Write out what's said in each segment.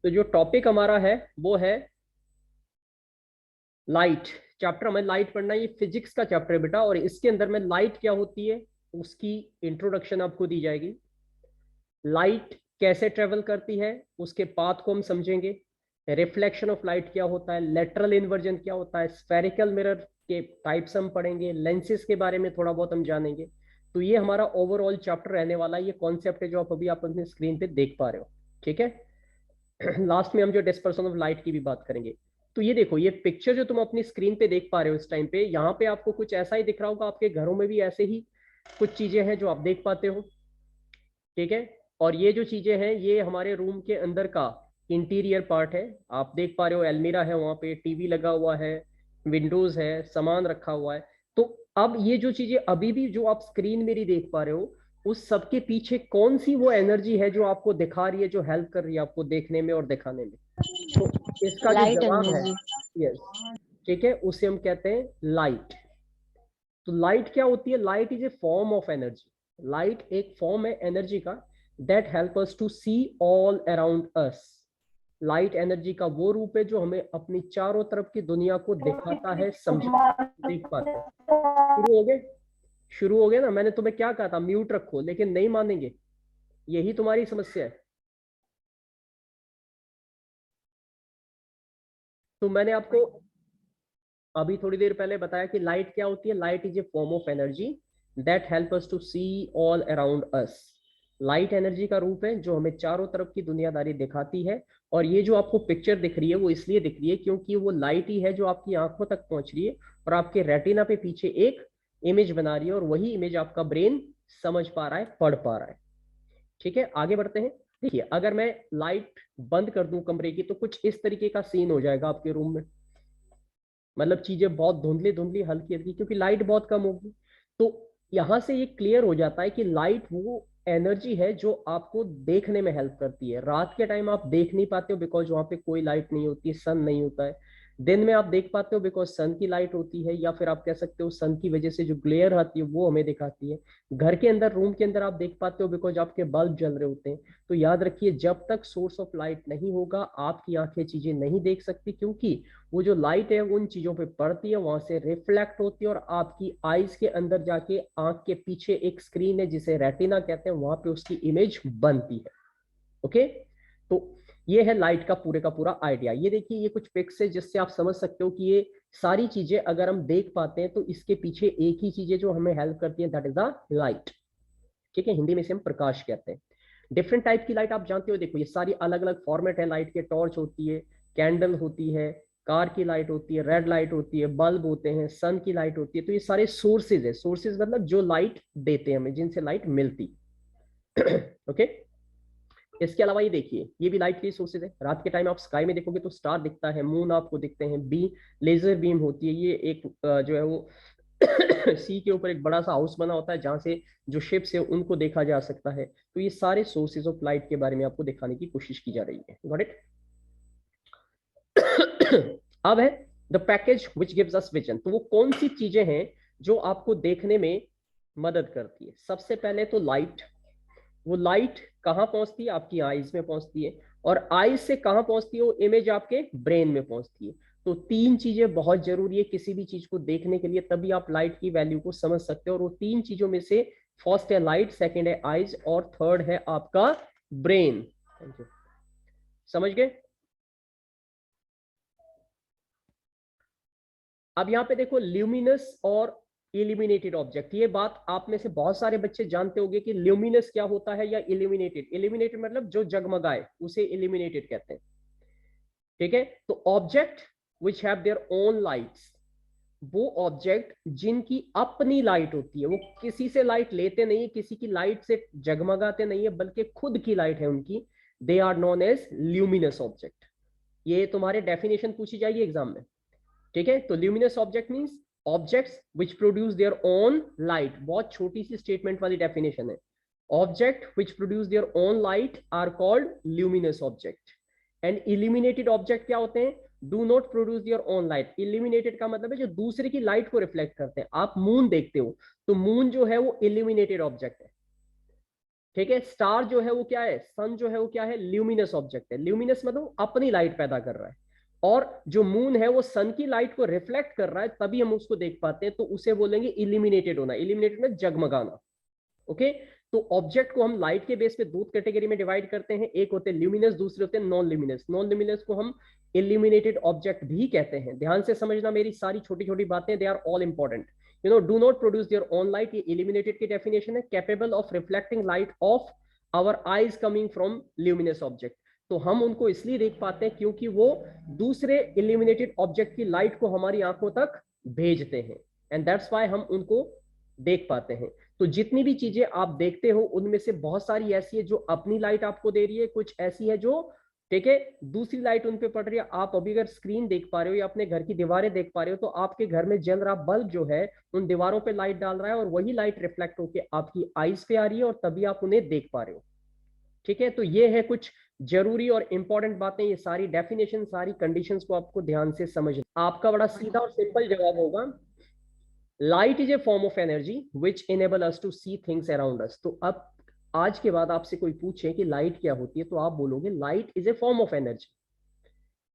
तो जो टॉपिक हमारा है वो है लाइट। चैप्टर हमें लाइट पढ़ना है, ये फिजिक्स का चैप्टर है बेटा, और इसके अंदर में लाइट क्या होती है उसकी इंट्रोडक्शन आपको दी जाएगी। लाइट कैसे ट्रेवल करती है उसके पाथ को हम समझेंगे। रिफ्लेक्शन ऑफ लाइट क्या होता है, लेटरल इन्वर्जन क्या होता है, स्फेरिकल मिरर के टाइप्स हम पढ़ेंगे, लेंसेज के बारे में थोड़ा बहुत हम जानेंगे। तो ये हमारा ओवरऑल चैप्टर रहने वाला है। ये कॉन्सेप्ट है जो आप अभी आप अपनी स्क्रीन पे देख पा रहे हो, ठीक है। लास्ट में हम जो डिस्पर्सन ऑफ लाइट की भी बात करेंगे। तो ये देखो, ये पिक्चर जो तुम अपनी स्क्रीन पे देख पा रहे हो इस टाइम पे, यहाँ पे आपको कुछ ऐसा ही दिख रहा होगा। आपके घरों में भी ऐसे ही कुछ चीजें हैं जो आप देख पाते हो, ठीक है। और ये जो चीजें हैं ये हमारे रूम के अंदर का इंटीरियर पार्ट है। आप देख पा रहे हो अलमीरा है, वहां पे टीवी लगा हुआ है, विंडोज है, सामान रखा हुआ है। तो अब ये जो चीजें अभी भी जो आप स्क्रीन मेरी देख पा रहे हो, उस सब के पीछे कौन सी वो एनर्जी है जो आपको दिखा रही है, जो हेल्प कर रही है आपको देखने में और दिखाने में? तो इसका जो लाइट जवाब है, एनर्जी। यस, ठीक है, उसे हम कहते हैं लाइट। तो लाइट क्या होती है? Light is a form of energy. Light एक फॉर्म है एनर्जी का, that help us to see all around us. Light energy का वो रूप है जो हमें अपनी चारों तरफ की दुनिया को दिखाता है, समझाता है, देख पाते हैं। शुरू हो गए? शुरू हो गए ना? मैंने तुम्हें क्या कहा था, म्यूट रखो, लेकिन नहीं मानेंगे। यही तुम्हारी समस्या है। तो मैंने आपको अभी थोड़ी देर पहले बताया कि लाइट क्या होती है। Light is a form of energy that help us to see all around us. Light energy का रूप है जो हमें चारों तरफ की दुनियादारी दिखाती है। और ये जो आपको पिक्चर दिख रही है वो इसलिए दिख रही है क्योंकि वो लाइट ही है जो आपकी आंखों तक पहुंच रही है और आपके रेटिना पे पीछे एक इमेज बना रही है, और वही इमेज आपका ब्रेन समझ पा रहा है, पढ़ पा रहा है, ठीक है। आगे बढ़ते हैं। देखिए, अगर मैं लाइट बंद कर दूं कमरे की तो कुछ इस तरीके का सीन हो जाएगा आपके रूम में। मतलब चीजें बहुत धुंधली धुंधली, हल्की हल्की, क्योंकि लाइट बहुत कम होगी। तो यहां से ये क्लियर हो जाता है कि लाइट वो एनर्जी है जो आपको देखने में हेल्प करती है। रात के टाइम आप देख नहीं पाते हो बिकॉज वहां पे कोई लाइट नहीं होती है, सन नहीं होता है। दिन में आप देख पाते हो बिकॉज सन की लाइट होती है, या फिर आप कह सकते हो सन की वजह से जो ग्लेयर आती है वो हमें दिखाती है। घर के अंदर, रूम के अंदर आप देख पाते हो बिकॉज आपके बल्ब जल रहे होते हैं। तो याद रखिए, जब तक सोर्स ऑफ लाइट नहीं होगा आपकी आंखें चीजें नहीं देख सकती, क्योंकि वो जो लाइट है उन चीजों पे पड़ती है, वहां से रिफ्लेक्ट होती है, और आपकी आईज के अंदर जाके आंख के पीछे एक स्क्रीन है जिसे रेटिना कहते हैं, वहां पे उसकी इमेज बनती है। ओके। तो ये है लाइट का पूरे का पूरा आइडिया। ये देखिए, ये कुछ पिक्स है जिससे आप समझ सकते हो कि ये सारी चीजें अगर हम देख पाते हैं तो इसके पीछे एक ही चीज है जो हमें हेल्प करती है, दैट इज द लाइट, ठीक है। हिंदी में से हम प्रकाश कहते हैं। डिफरेंट टाइप की लाइट आप जानते हो, देखो ये सारी अलग अलग फॉर्मेट है लाइट के। टॉर्च होती है, कैंडल होती है, कार की लाइट होती है, रेड लाइट होती है, बल्ब होते हैं, सन की लाइट होती है। तो ये सारे सोर्सेज है। सोर्सेज मतलब जो लाइट देते हैं हमें, जिनसे लाइट मिलती। ओके। इसके अलावा ये देखिए, ये भी लाइट के सोर्सेज है। रात के टाइम आप स्काई में देखोगे तो स्टार दिखता है, मून आपको दिखते हैं, बी लेजर बीम होती है। ये एक जो है वो सी के ऊपर एक बड़ा सा हाउस बना होता है जहां से जो शिप्स है उनको देखा जा सकता है। तो ये सारे सोर्सेज ऑफ लाइट के बारे में आपको दिखाने की कोशिश की जा रही है। Got it? अब है the package which gives us vision. तो वो कौन सी चीजें हैं जो आपको देखने में मदद करती है? सबसे पहले तो लाइट। वो लाइट कहाँ पहुंचती है? आपकी आईज में पहुंचती है। और आईज से कहाँ पहुंचती है? वो इमेज आपके ब्रेन में पहुंचती है। तो तीन चीजें बहुत जरूरी है किसी भी चीज को देखने के लिए, तभी आप लाइट की वैल्यू को समझ सकते हो। और वो तीन चीजों में से फर्स्ट है लाइट, सेकंड है आईज, और थर्ड है आपका ब्रेन। Thank you. समझ गए? अब यहाँ पे देखो, ल्यूमिनस और इल्यूमिनेटेड ऑब्जेक्ट। ये बात आप में से बहुत सारे बच्चे जानते होंगे कि ल्यूमिनस क्या होता है या इल्यूमिनेटेड। इल्यूमिनेटेड मतलब जो जगमगाए उसे इल्यूमिनेटेड कहते हैं, ठीक है। तो object which have their own lights, वो ऑब्जेक्ट जिनकी अपनी लाइट होती है, वो किसी से लाइट लेते नहीं है, किसी की लाइट से जगमगाते नहीं है, बल्कि खुद की लाइट है उनकी। They are known as luminous object. ये तुम्हारे डेफिनेशन पूछी जाएगी एग्जाम में, ठीक है। तो luminous object means objects which produce their own light. बहुत छोटी सी स्टेटमेंट वाली डेफिनेशन है। Object which produce their own light are called luminous object. And illuminated object क्या होते हैं? Do not produce their own light. Illuminated का मतलब है जो दूसरे की लाइट को रिफ्लेक्ट करते हैं। आप मून देखते हो तो मून जो है वो इल्यूमिनेटेड ऑब्जेक्ट है। ठीक है। स्टार जो है वो क्या है, सन जो है वो क्या है, ल्यूमिनस ऑब्जेक्ट है। ल्यूमिनस मतलब अपनी लाइट पैदा कर रहा है, और जो मून है वो सन की लाइट को रिफ्लेक्ट कर रहा है, तभी हम उसको देख पाते हैं, तो उसे बोलेंगे इल्यूमिनेटेड होना। इल्यूमिनेटेड में जगमगाना। ओके। तो ऑब्जेक्ट को हम लाइट के बेस पे दो कैटेगरी में डिवाइड करते हैं, एक होते हैं ल्यूमिनस, दूसरे होते हैं नॉन ल्यूमिनस। नॉन ल्यूमिनस को हम इल्यूमिनेटेड ऑब्जेक्ट भी कहते हैं। ध्यान से समझना मेरी सारी छोटी छोटी बातें, they are all important. Do not produce their own light, ये इल्यूमिनेटेड की डेफिनेशन है। Capable of reflecting light of our eyes coming from luminous object. तो हम उनको इसलिए देख पाते हैं क्योंकि वो दूसरे इल्यूमिनेटेड ऑब्जेक्ट की लाइट को हमारी आंखों तक भेजते हैं, एंड दैट्स वाई हम उनको देख पाते हैं। तो जितनी भी चीजें आप देखते हो उनमें से बहुत सारी ऐसी है जो अपनी लाइट आपको दे रही है, कुछ ऐसी है जो, ठीक है, दूसरी लाइट उन पे पड़ रही है। आप अभी अगर स्क्रीन देख पा रहे हो या अपने घर की दीवारें देख पा रहे हो, तो आपके घर में जल रहा बल्ब जो है उन दीवारों पे लाइट डाल रहा है, और वही लाइट रिफ्लेक्ट होकर आपकी आईज पे आ रही है, और तभी आप उन्हें देख पा रहे हो। ठीक है। तो ये है कुछ जरूरी और इंपॉर्टेंट बातें। ये सारी डेफिनेशन, सारी कंडीशंस को आपको ध्यान से समझना। आपका बड़ा सीधा और सिंपल जवाब होगा, light is a form of energy which enable us to see things around us. तो अब आज के बाद आपसे कोई पूछे कि लाइट क्या होती है, तो आप बोलोगे light is a form of energy.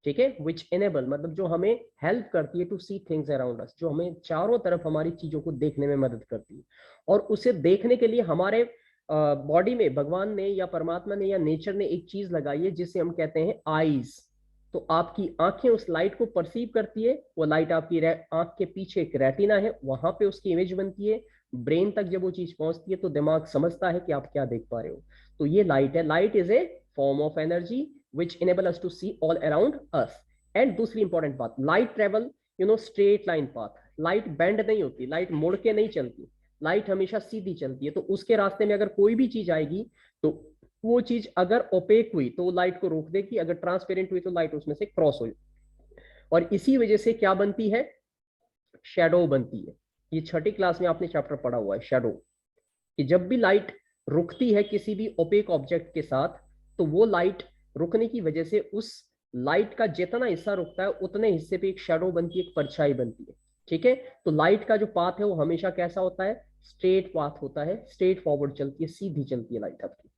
ठीक है। विच इनेबल मतलब जो हमें हेल्प करती है to see things around us, जो हमें चारों तरफ हमारी चीजों को देखने में मदद करती है। और उसे देखने के लिए हमारे बॉडी में भगवान ने या परमात्मा ने या नेचर ने एक चीज लगाई है जिसे हम कहते हैं आईज। तो आपकी आंखें उस लाइट को परसीव करती है, वो लाइट आपकी आंख के पीछे एक रेटिना है, वहां पे उसकी इमेज बनती है। ब्रेन तक जब वो चीज पहुंचती है तो दिमाग समझता है कि आप क्या देख पा रहे हो। तो ये लाइट है। Light is a form of energy which enable us to see all around us. And दूसरी इंपॉर्टेंट बात, light travel straight line path. Light bend नहीं होती, लाइट मुड़ के नहीं चलती, लाइट हमेशा सीधी चलती है। तो उसके रास्ते में अगर कोई भी चीज आएगी तो वो चीज अगर ओपेक हुई तो लाइट को रोक देगी, अगर ट्रांसपेरेंट हुई तो लाइट उसमें से क्रॉस हो। और इसी वजह से क्या बनती है, शेडो बनती है। ये छठी क्लास में आपने चैप्टर पढ़ा हुआ है शेडो, कि जब भी लाइट रुकती है किसी भी ओपेक ऑब्जेक्ट के साथ, तो वो लाइट रुकने की वजह से उस लाइट का जितना हिस्सा रुकता है उतने हिस्से पे एक शेडो बनती है, एक परछाई बनती है। ठीक है। तो लाइट का जो पाथ है वो हमेशा कैसा होता है, स्ट्रेट पाथ होता है, स्ट्रेट फॉरवर्ड चलती है, सीधी चलती है लाइट आपकी।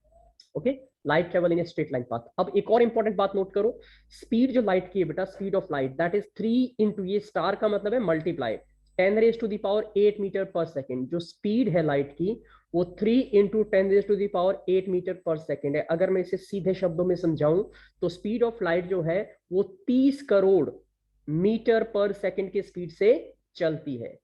Okay. Light travel in a straight line path. अब एक और इंपॉर्टेंट बात नोट करो, स्पीड जो लाइट की है बेटा, speed of light that is 3 into, ये स्टार का मतलब है मल्टीप्लाई, 10⁻⁸ जो स्पीड है लाइट की वो 3 इंटू 10⁻⁸ है। अगर मैं इसे सीधे शब्दों में समझाऊं तो स्पीड ऑफ लाइट जो है वो 30 करोड़ मीटर पर सेकेंड की स्पीड से चलती है।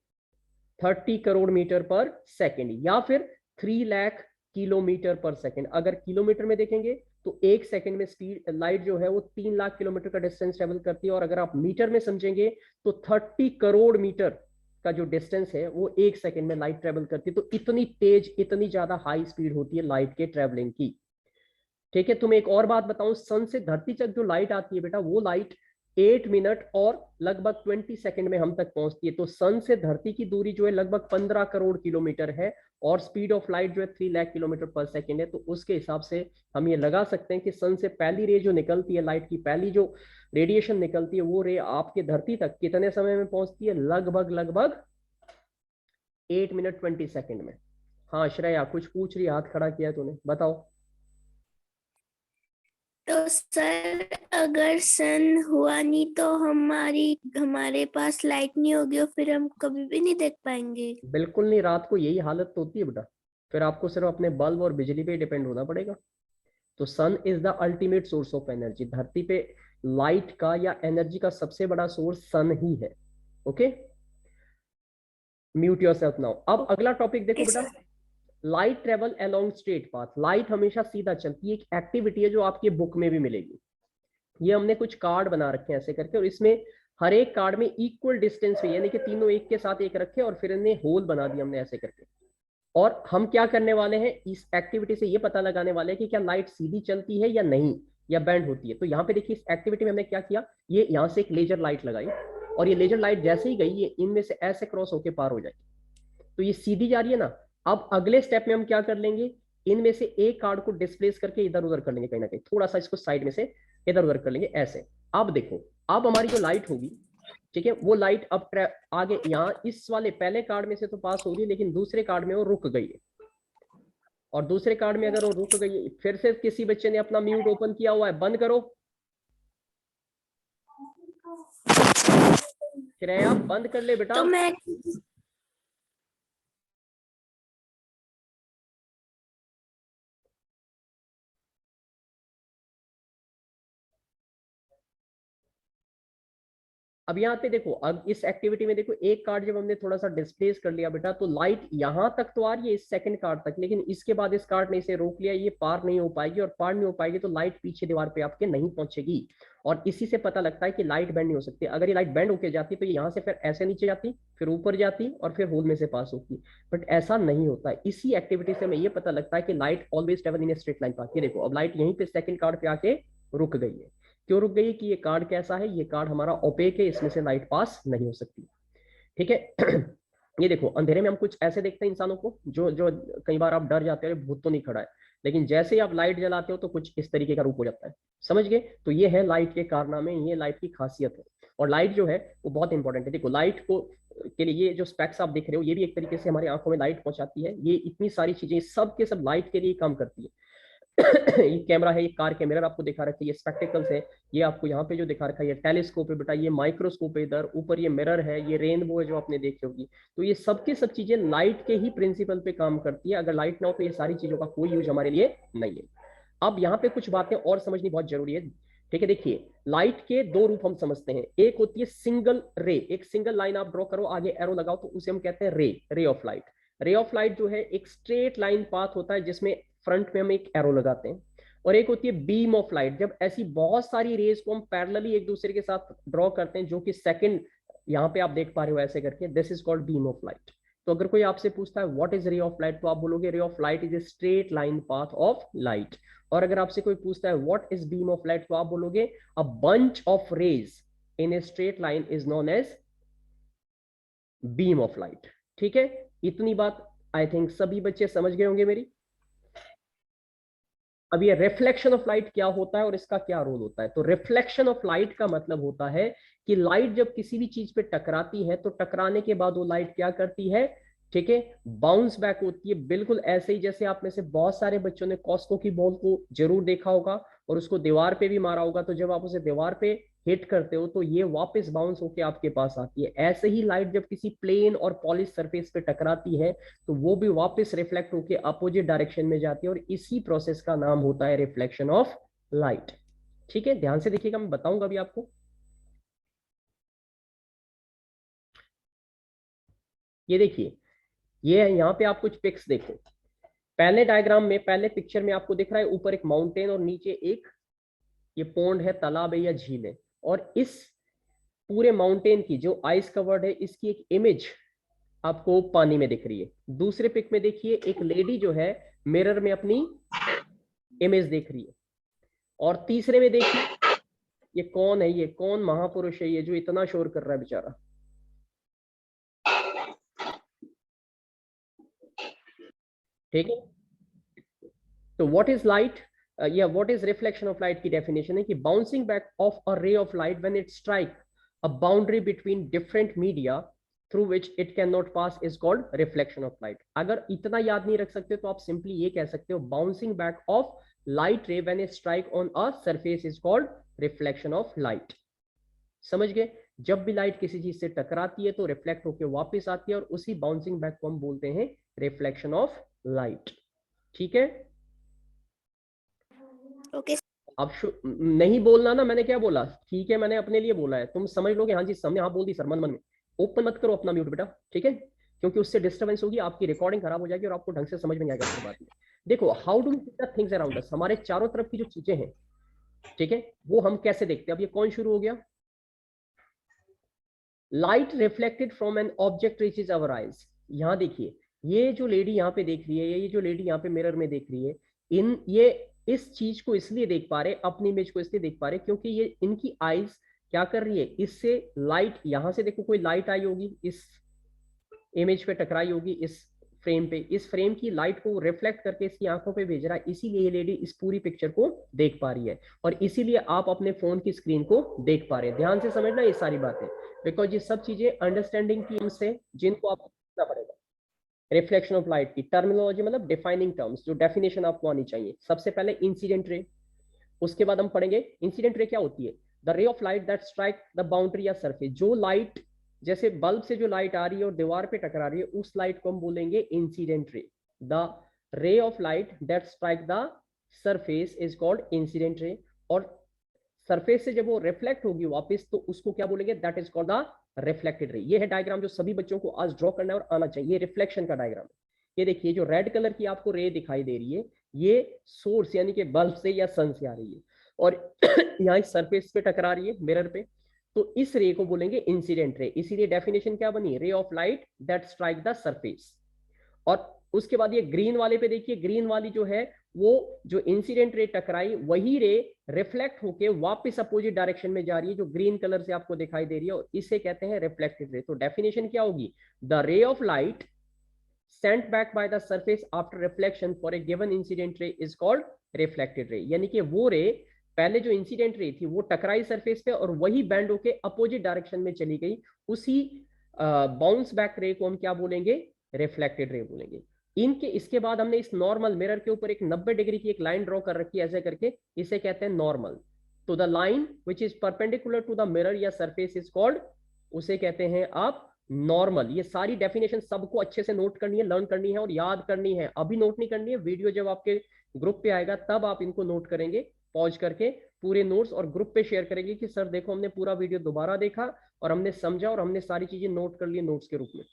30 करोड़ मीटर पर सेकेंड, या फिर 3 लाख किलोमीटर पर सेकेंड। अगर किलोमीटर में देखेंगे तो एक सेकेंड में स्पीड लाइट जो है वो 3 लाख किलोमीटर का डिस्टेंस ट्रेवल करती है, और अगर आप मीटर में समझेंगे तो 30 करोड़ मीटर का जो डिस्टेंस है वो एक सेकेंड में लाइट ट्रेवल करती है। तो इतनी तेज, इतनी ज्यादा हाई स्पीड होती है लाइट के ट्रेवलिंग की। ठीक है। तुम्हें एक और बात बताऊं, सन से धरती तक जो लाइट आती है बेटा, वो लाइट 8 मिनट और लगभग 20 सेकंड में हम तक पहुंचती है। तो सन से धरती की दूरी जो है लगभग 15 करोड़ किलोमीटर है, और स्पीड ऑफ लाइट जो है 3 लाख किलोमीटर पर सेकंड है। तो उसके हिसाब से हम ये लगा सकते हैं कि सन से पहली रे जो निकलती है, लाइट की पहली जो रेडिएशन निकलती है, वो रे आपके धरती तक कितने समय में पहुंचती है, लगभग लगभग 8 मिनट 20 सेकंड में। हाँ श्रेया कुछ पूछ रही, हाथ खड़ा किया तूने, बताओ। तो सर अगर सन हुआ नहीं तो हमारे पास लाइट नहीं होगी और फिर हम कभी भी नहीं देख पाएंगे। बिल्कुल नहीं, रात को यही हालत तो होती है बेटा, फिर आपको सिर्फ अपने बल्ब और बिजली पे डिपेंड होना पड़ेगा। तो sun is the ultimate source of energy. धरती पे लाइट का या एनर्जी का सबसे बड़ा सोर्स सन ही है। ओके। Mute yourself now. अब अगला टॉपिक देखो बेटा, light travel along straight path. Light हमेशा सीधा चलती है। एक एक्टिविटी है जो आपकी बुक में भी मिलेगी। ये हमने कुछ कार्ड बना रखे हैं ऐसे करके, और इसमें हर एक कार्ड में इक्वल डिस्टेंस पे, यानी कि तीनों एक के साथ एक रखे और फिर इन्हें होल बना दिया हमने ऐसे करके। और हम क्या करने वाले हैं, इस एक्टिविटी से ये पता लगाने वाले हैं कि क्या लाइट सीधी चलती है या नहीं, या बैंड होती है। तो यहाँ पे देखिए, इस एक्टिविटी में हमने क्या किया, ये यहाँ से एक लेजर लाइट लगाई, और ये लेजर लाइट जैसे ही गई ये इनमें से ऐसे क्रॉस होके पार हो जाएगी। तो ये सीधी जा रही है ना। अब अगले स्टेप में हम क्या कर लेंगे, इनमें से एक कार्ड को डिस्प्लेस करके इधर उधर कर लेंगे, कहीं ना कहीं थोड़ा सा इसको साइड में से इधर उधर कर लेंगे ऐसे। अब देखो, अब हमारी जो लाइट होगी, ठीक है, वो लाइट अब आगे यहाँ इस वाले पहले कार्ड में से तो पास हो रही है, लेकिन दूसरे कार्ड में वो रुक गई है। और दूसरे कार्ड में अगर वो रुक गई, फिर से किसी बच्चे ने अपना म्यूट ओपन किया हुआ है, बंद करो। श्रेया बंद कर ले बेटा। तो मैं अब यहाँ पे देखो, अब इस एक्टिविटी में देखो, एक कार्ड जब हमने थोड़ा सा डिस्प्लेस कर लिया बेटा, तो लाइट यहाँ तक तो आ रही है इस सेकंड कार्ड तक, लेकिन इसके बाद इस कार्ड ने इसे रोक लिया, ये पार नहीं हो पाएगी, और पार नहीं हो पाएगी तो लाइट पीछे दीवार पे आपके नहीं पहुंचेगी। और इसी से पता लगता है कि लाइट बेंड नहीं हो सकती। अगर ये लाइट बेंड होके जाती तो ये यहाँ से फिर ऐसे नीचे जाती, फिर ऊपर जाती, और फिर होल में से पास होती, बट ऐसा नहीं होता है। इसी एक्टिविटी से हमें ये पता लगता है कि light always travel in a straight line path. ये देखो, अब लाइट यहीं पे सेकंड कार्ड पे आके रुक गई है। क्यों रुक गई? कि ये कार्ड कैसा है, ये कार्ड हमारा ओपेक है, इसमें से लाइट पास नहीं हो सकती। ठीक है। ये देखो, अंधेरे में हम कुछ ऐसे देखते हैं इंसानों को, जो जो कई बार आप डर जाते हो, भूत तो नहीं खड़ा है, लेकिन जैसे ही आप लाइट जलाते हो तो कुछ इस तरीके का रूप हो जाता है। समझ गए? तो ये है लाइट के कारनामे, ये लाइट की खासियत है। और लाइट जो है वो बहुत इंपॉर्टेंट है। देखो, लाइट को के लिए ये जो स्पेक्स आप देख रहे हो, ये भी एक तरीके से हमारी आंखों में लाइट पहुंचाती है। ये इतनी सारी चीजें सब के सब लाइट के लिए काम करती है। ये कैमरा है, ये कार के मिरर आपको दिखा रखे, ये स्पेक्टिकल्स है, ये आपको यहाँ पे जो दिखा रखा है ये टेलीस्कोप है बेटा, ये माइक्रोस्कोप है, इधर ऊपर ये मिरर है, ये रेनबो है जो आपने देखी होगी। तो ये सब के सब चीजें लाइट के ही प्रिंसिपल पे काम करती है। अगर लाइट ना हो तो ये सारी चीजों का कोई यूज हमारे लिए नहीं है। अब यहाँ पे कुछ बातें और समझनी बहुत जरूरी है। ठीक है, देखिए, लाइट के दो रूप हम समझते हैं। एक होती है सिंगल रे, एक सिंगल लाइन आप ड्रॉ करो, आगे एरो लगाओ, तो उसे हम कहते हैं रे ऑफ लाइट। रे ऑफ लाइट जो है एक स्ट्रेट लाइन पाथ होता है, जिसमें फ्रंट में हम एक एरो लगाते हैं। और एक होती है बीम ऑफ लाइट, जब ऐसी बहुत सारी रेज को हम पैरेलली एक दूसरे के साथ ड्रॉ करते हैं, जो कि सेकंड यहाँ पे आप देख पा रहे हो ऐसे करके, this is called beam of light. तो अगर कोई आपसे पूछता है what is ray of light, तो आप बोलोगे ray of light is a straight line path of light. और अगर आपसे कोई पूछता है what is beam of light, तो आप बोलोगे a bunch of rays in a straight line is known as beam of light. ठीक है, इतनी बात आई थिंक सभी बच्चे समझ गए होंगे मेरी। अब ये रिफ्लेक्शन ऑफ लाइट क्या होता है और इसका क्या रोल होता है? तो रिफ्लेक्शन ऑफ लाइट का मतलब होता है कि लाइट जब किसी भी चीज पे टकराती है, तो टकराने के बाद वो लाइट क्या करती है? ठीक है, बाउंस बैक होती है। बिल्कुल ऐसे ही जैसे आप में से बहुत सारे बच्चों ने कॉस्को की बॉल को जरूर देखा होगा और उसको दीवार पे भी मारा होगा, तो जब आप उसे दीवार पे हिट करते हो तो ये वापस बाउंस होके आपके पास आती है। ऐसे ही लाइट जब किसी प्लेन और पॉलिश सरफेस पे टकराती है, तो वो भी वापस रिफ्लेक्ट होके अपोजिट डायरेक्शन में जाती है, और इसी प्रोसेस का नाम होता है रिफ्लेक्शन ऑफ लाइट। ठीक है, ध्यान से देखिएगा, मैं बताऊंगा अभी आपको। ये देखिए, ये यहाँ पे आप कुछ पिक्स देखो। पहले डायग्राम में, पहले पिक्चर में आपको दिख रहा है ऊपर एक माउंटेन और नीचे एक ये पोंड है, तालाब है या झील है। और इस पूरे माउंटेन की जो आइस कवर्ड है, इसकी एक इमेज आपको पानी में दिख रही है। दूसरे पिक में देखिए, एक लेडी जो है मिरर में अपनी इमेज देख रही है। और तीसरे में देखिए, ये कौन है, ये कौन महापुरुष है ये जो इतना शोर कर रहा है बेचारा? ठीक है, तो व्हाट इज लाइट या what is reflection of light की डेफिनेशन है कि बाउंसिंग बैक ऑफ अ रे of light when it strike a boundary between different media through which it can not pass is called reflection of light. अगर इतना याद नहीं रख सकते तो आप सिंपली ये कह सकते हो, बाउंसिंग बैक ऑफ लाइट रे when it strike on a surface is called reflection of light. समझ गए? जब भी लाइट किसी चीज से टकराती है तो रिफ्लेक्ट होकर वापस आती है, और उसी बाउंसिंग बैक को हम बोलते हैं रिफ्लेक्शन ऑफ लाइट। ठीक है, ओके। अब नहीं बोलना ना, मैंने क्या बोला? ठीक है, मैंने अपने लिए बोला है, तुम समझ लोगे हाँ जी हमने हाँ बोल दी सर, मन मन में। ओपन मत करो अपना म्यूट बेटा, ठीक है, क्योंकि उससे डिस्टर्बेंस होगी, आपकी रिकॉर्डिंग खराब हो जाएगी और आपको ढंग से समझ में नहीं आएगा बाद में। देखो, how do we see the things around us, हमारे चारों तरफ की जो चीजें हैं, ठीक है, वो हम कैसे देखते हैं? अब ये कौन शुरू हो गया? Light reflected from an object reaches our eyes. यहाँ देखिए, ये जो लेडी यहाँ पे देख रही है, ये जो लेडी यहाँ पे मिरर में देख रही है, इन ये इस चीज को इसलिए देख पा रहे, अपनी इमेज को इसलिए देख पा रहे क्योंकि ये इनकी आईज क्या कर रही है, इससे लाइट, यहां से देखो कोई लाइट आई होगी, इस इमेज पे टकराई होगी, इस फ्रेम पे, इस फ्रेम की लाइट को रिफ्लेक्ट करके इसकी आंखों पे भेज रहा है, इसीलिए ये लेडी इस पूरी पिक्चर को देख पा रही है, और इसीलिए आप अपने फोन की स्क्रीन को देख पा रहे हैं। ध्यान से समझना ये सारी बातें, बिकॉज ये सब चीजें अंडरस्टैंडिंग की से जिनको आपको समझना पड़ेगा। रिफ्लेक्शन ऑफ लाइट की टर्मिनोलॉजी मतलब डिफाइनिंग टर्म्स, जो डेफिनेशन आपको आनी चाहिए। सबसे पहले इंसिडेंट रे, उसके बाद हम पढ़ेंगे इंसिडेंट रे क्या होती है। द रे of light that strike the boundary या सरफेस, जो लाइट जैसे बल्ब से जो लाइट आ रही है और दीवार पे टकरा रही है, उस लाइट को हम बोलेंगे इंसिडेंट रे। द रे of light that strike the surface is called incident ray. और सरफेस से जब वो रिफ्लेक्ट होगी वापस, तो उसको क्या बोलेंगे, that is called the reflected ray. ये है डायग्राम जो सभी बच्चों को आज ड्रॉ करना है और आना चाहिए। ये रिफ्लेक्शन का डायग्राम है। ये देखिए जो रेड कलर की आपको रे दिखाई दे रही है, ये सोर्स यानी कि बल्ब से या सन से आ रही है और यहाँ इस सरफेस पे टकरा रही है मिरर पे, तो इस रे को बोलेंगे इंसिडेंट रे। इसीलिए डेफिनेशन क्या बनी, रे of light that strike the surface. और उसके बाद ये ग्रीन वाले पे देखिए, ग्रीन वाली जो है वो जो इंसिडेंट रे टकराई, वही रे रिफ्लेक्ट होके वापस अपोजिट डायरेक्शन में जा रही है, जो ग्रीन कलर से आपको दिखाई दे रही है, और इसे कहते हैं रिफ्लेक्टेड रे। तो डेफिनेशन क्या होगी, द रे of light sent back by the surface after reflection for a given incident ray is called reflected ray। यानी कि वो रे पहले जो इंसिडेंट रे थी वो टकराई सरफेस पे और वही बैंड होके अपोजिट डायरेक्शन में चली गई, उसी बाउंस बैक रे को हम क्या बोलेंगे, रिफ्लेक्टेड रे बोलेंगे। इनके इसके बाद हमने इस नॉर्मल मिरर के ऊपर एक 90 डिग्री की एक लाइन ड्रॉ कर रखी है ऐसे करके, इसे कहते हैं नॉर्मल। तो the line which is perpendicular to the mirror या सरफेस इज कॉल्ड, उसे कहते हैं आप नॉर्मल। ये सारी डेफिनेशन सबको अच्छे से नोट करनी है, लर्न करनी है और याद करनी है। अभी नोट नहीं करनी है, वीडियो जब आपके ग्रुप पे आएगा तब आप इनको नोट करेंगे, पॉज करके पूरे नोट्स, और ग्रुप पे शेयर करेंगे कि सर देखो हमने पूरा वीडियो दोबारा देखा और हमने समझा और हमने सारी चीजें नोट कर ली नोट्स के रूप में।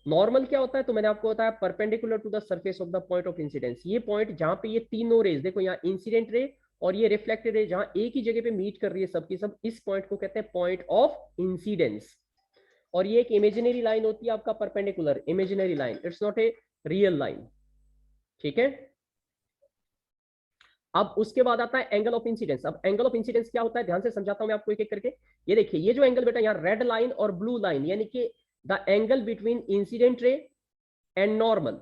नॉर्मल क्या होता है, तो मैंने आपको बताया perpendicular to the surface of the point of incidence. ये पॉइंट जहां पे ये तीनों रेज, देखो यहाँ इंसिडेंट रे और ये रिफ्लेक्टेड रे जहां एक ही जगह पे मीट कर रही है सबकी सब, इस पॉइंट को कहते हैं पॉइंट ऑफ इंसिडेंस। और ये एक इमेजिनरी लाइन होती है आपका perpendicular, imaginary line, it's not a real line. ठीक है, अब उसके बाद आता है एंगल ऑफ इंसिडेंस। अब एंगल ऑफ इंसिडेंस क्या होता है, ध्यान से समझाता हूं मैं आपको एक एक करके। ये देखिए ये जो एंगल बेटा यहाँ रेड लाइन और ब्लू लाइन, यानी कि the angle between incident ray and normal,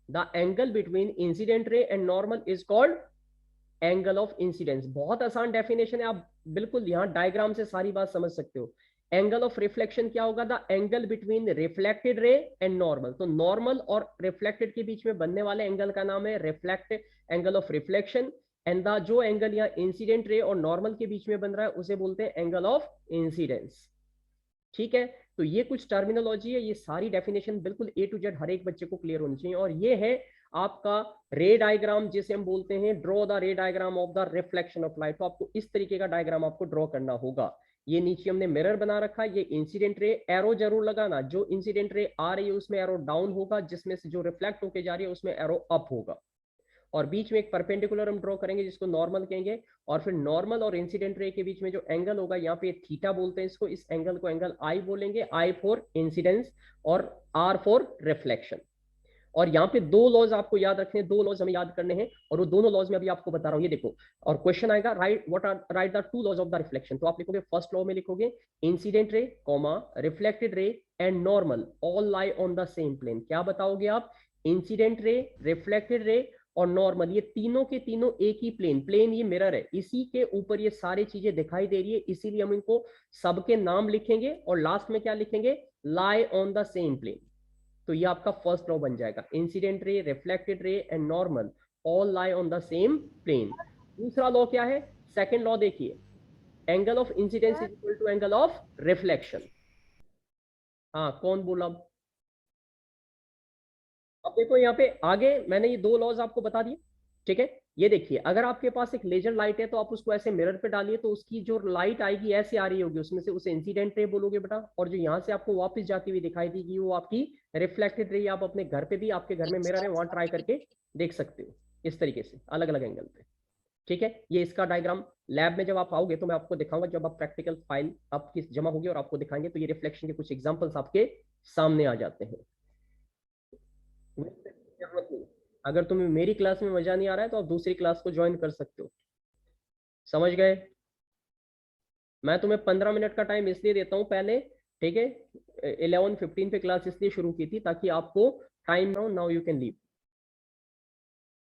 the angle between incident ray and normal is called angle of incidence. बहुत आसान डेफिनेशन है, आप बिल्कुल यहाँ डायग्राम से सारी बात समझ सकते हो। एंगल ऑफ रिफ्लेक्शन क्या होगा, the angle between reflected ray and normal. तो नॉर्मल और रिफ्लेक्टेड के बीच में बनने वाले एंगल का नाम है reflect, angle of reflection. And the जो एंगल यहाँ इंसिडेंट रे और नॉर्मल के बीच में बन रहा है उसे बोलते हैं एंगल ऑफ इंसिडेंस। ठीक है, तो ये कुछ टर्मिनोलॉजी है, ये सारी डेफिनेशन बिल्कुल ए टू जेड हर एक बच्चे को क्लियर होनी चाहिए। और ये है आपका रे डायग्राम, जिसे हम बोलते हैं ड्रॉ द रे diagram of the reflection of light. तो आपको इस तरीके का डायग्राम आपको ड्रॉ करना होगा। ये नीचे हमने मिरर बना रखा है, ये इंसिडेंट रे, एरो जरूर लगाना, जो इंसिडेंट रे आ रही है उसमें एरो डाउन होगा, जिसमें से जो रिफ्लेक्ट होके जा रही है उसमें एरो अप होगा। और बीच में एक परपेंडिकुलर हम ड्रॉ करेंगे जिसको नॉर्मल कहेंगे। और फिर नॉर्मल और इंसिडेंट रे के बीच में जो एंगल होगा, यहाँ पे थीटा बोलते हैं इसको, इस एंगल को एंगल आई बोलेंगे, आई फॉर इंसिडेंस और आर फॉर रिफ्लेक्शन। और यहाँ पे दो लॉज आपको याद रखने हैं, दो लॉज हमें याद करने हैं, और वो दोनों लॉज में अभी आपको बता रहा हूँ। ये देखो, और क्वेश्चन आएगा right what are right the two laws of the reflection. तो आप लिखोगे फर्स्ट लॉ में लिखोगे incident ray comma reflected ray and normal all lie on the same plane. क्या बताओगे आप, इंसिडेंट रे, रिफ्लेक्टेड रे और नॉर्मल, ये तीनों के तीनों एक ही प्लेन, प्लेन ये मिरर है, इसी के ऊपर ये सारी चीजें दिखाई दे रही है, इसीलिए हम इनको सबके नाम लिखेंगे और लास्ट में क्या लिखेंगे, lie on the same plane. तो ये आपका फर्स्ट लॉ बन जाएगा, incident ray, reflected ray and normal all lie on the same plane. दूसरा लॉ क्या है, सेकंड लॉ देखिए, angle of incidence is equal to angle of reflection. हाँ कौन बोला, अब देखो यहाँ पे आगे मैंने ये दो लॉज आपको बता दिए। ठीक है, ये देखिए अगर आपके पास एक लेजर लाइट है तो आप उसको ऐसे मिरर पे डालिए, तो उसकी जो लाइट आएगी ऐसे आ रही होगी, उसमें से उसे इंसिडेंट रे बोलोगे बेटा, और जो यहाँ से आपको वापस जाती हुई दिखाई देगी वो आपकी रिफ्लेक्टेड रे। आप अपने घर पे भी, आपके घर में मिरर है वहां ट्राई करके देख सकते हो इस तरीके से अलग अलग एंगल पे। ठीक है, ये इसका डायग्राम लैब में जब आप आओगे तो मैं आपको दिखाऊंगा, जब आप प्रैक्टिकल फाइल आपकी जमा होगी और आपको दिखाएंगे, तो ये रिफ्लेक्शन के कुछ एग्जाम्पल्स आपके सामने आ जाते हैं। जरूरत नहीं, अगर तुम्हें मेरी क्लास में मजा नहीं आ रहा है तो आप दूसरी क्लास को ज्वाइन कर सकते हो। समझ गए, मैं तुम्हें 15 मिनट का टाइम इसलिए देता हूँ पहले, ठीक है, 11:15 पे क्लास इसलिए शुरू की थी ताकि आपको time now you can leave.